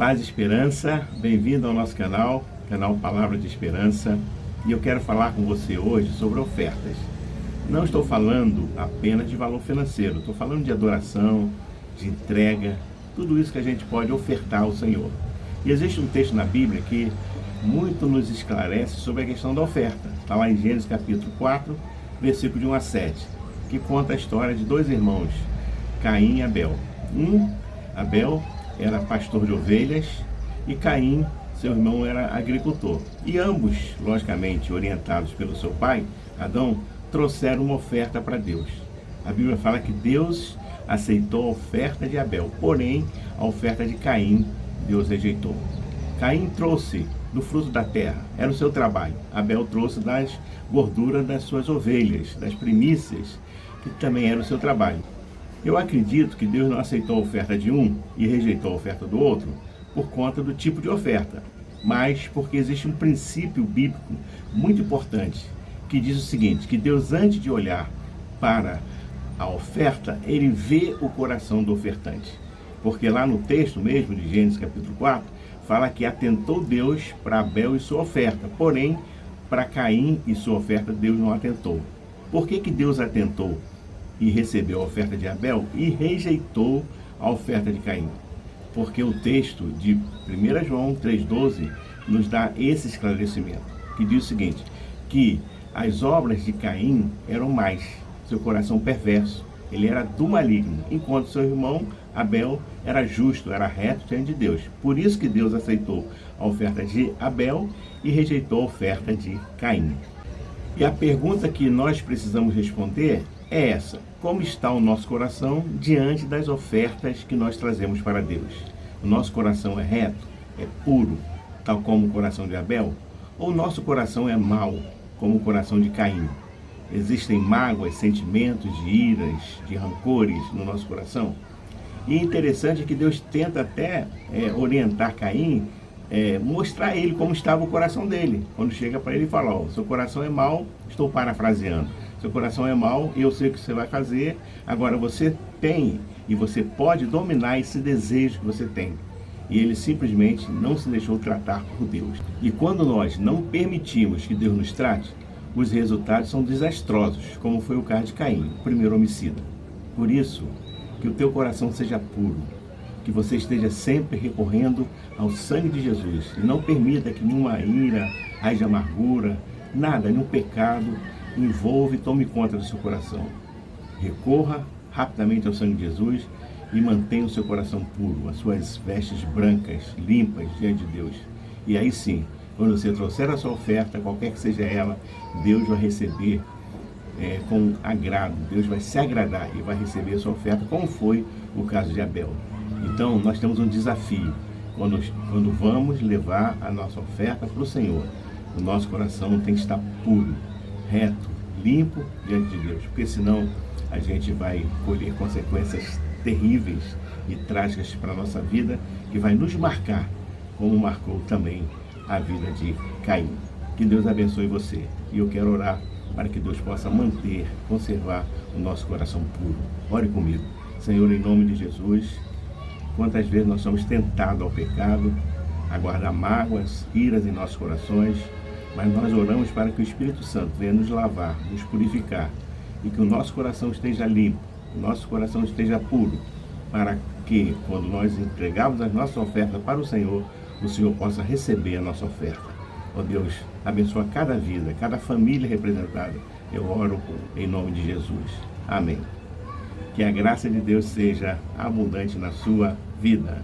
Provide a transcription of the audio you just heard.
Paz e Esperança, bem-vindo ao nosso canal Palavra de Esperança. E eu quero falar com você hoje sobre ofertas. Não estou falando apenas de valor financeiro, estou falando de adoração, de entrega, tudo isso que a gente pode ofertar ao Senhor. E existe um texto na Bíblia que muito nos esclarece sobre a questão da oferta. Está lá em Gênesis capítulo 4, versículo de 1 a 7, que conta a história de dois irmãos, Caim e Abel. Abel era pastor de ovelhas e Caim, seu irmão, era agricultor. E ambos, logicamente, orientados pelo seu pai, Adão, trouxeram uma oferta para Deus. A Bíblia fala que Deus aceitou a oferta de Abel, porém, a oferta de Caim, Deus rejeitou. Caim trouxe do fruto da terra, era o seu trabalho. Abel trouxe das gorduras das suas ovelhas, das primícias, que também era o seu trabalho. Eu acredito que Deus não aceitou a oferta de um e rejeitou a oferta do outro por conta do tipo de oferta, mas porque existe um princípio bíblico muito importante que diz o seguinte, que Deus, antes de olhar para a oferta, ele vê o coração do ofertante. Porque lá no texto mesmo de Gênesis capítulo 4, fala que atentou Deus para Abel e sua oferta, porém, para Caim e sua oferta, Deus não atentou. Por que Deus atentou e recebeu a oferta de Abel e rejeitou a oferta de Caim? Porque o texto de 1 João 3,12 nos dá esse esclarecimento, que diz o seguinte, que as obras de Caim eram mais, seu coração perverso, ele era do maligno, enquanto seu irmão Abel era justo, era reto diante de Deus. Por isso que Deus aceitou a oferta de Abel e rejeitou a oferta de Caim. E a pergunta que nós precisamos responder é essa: como está o nosso coração diante das ofertas que nós trazemos para Deus? O nosso coração é reto, é puro, tal como o coração de Abel? Ou o nosso coração é mau, como o coração de Caim? Existem mágoas, sentimentos de iras, de rancores no nosso coração? E é interessante que Deus tenta até orientar Caim, mostrar a ele como estava o coração dele. Quando chega para ele e fala, ó, seu coração é mau, estou parafraseando, seu coração é mau, eu sei o que você vai fazer, agora você tem e você pode dominar esse desejo que você tem. E ele simplesmente não se deixou tratar por Deus. E quando nós não permitimos que Deus nos trate, os resultados são desastrosos, como foi o caso de Caim, o primeiro homicida. Por isso, que o teu coração seja puro, que você esteja sempre recorrendo ao sangue de Jesus e não permita que nenhuma ira, raiz de amargura, nada, nenhum pecado envolva e tome conta do seu coração. Recorra rapidamente ao sangue de Jesus e mantenha o seu coração puro, as suas vestes brancas, limpas diante de Deus. E aí sim, quando você trouxer a sua oferta, qualquer que seja ela, Deus vai receber com agrado, Deus vai se agradar e vai receber a sua oferta, como foi o caso de Abel. Então, nós temos um desafio, quando vamos levar a nossa oferta para o Senhor, o nosso coração tem que estar puro, reto, limpo diante de Deus, porque senão a gente vai colher consequências terríveis e trágicas para a nossa vida, que vai nos marcar, como marcou também a vida de Caim. Que Deus abençoe você. E eu quero orar para que Deus possa manter, conservar o nosso coração puro. Ore comigo. Senhor, em nome de Jesus, quantas vezes nós somos tentados ao pecado, a guardar mágoas, iras em nossos corações, mas nós oramos para que o Espírito Santo venha nos lavar, nos purificar, e que o nosso coração esteja limpo, o nosso coração esteja puro, para que, quando nós entregarmos as nossas ofertas para o Senhor possa receber a nossa oferta. Ó Deus, abençoa cada vida, cada família representada. Eu oro em nome de Jesus. Amém. Que a graça de Deus seja abundante na sua vida.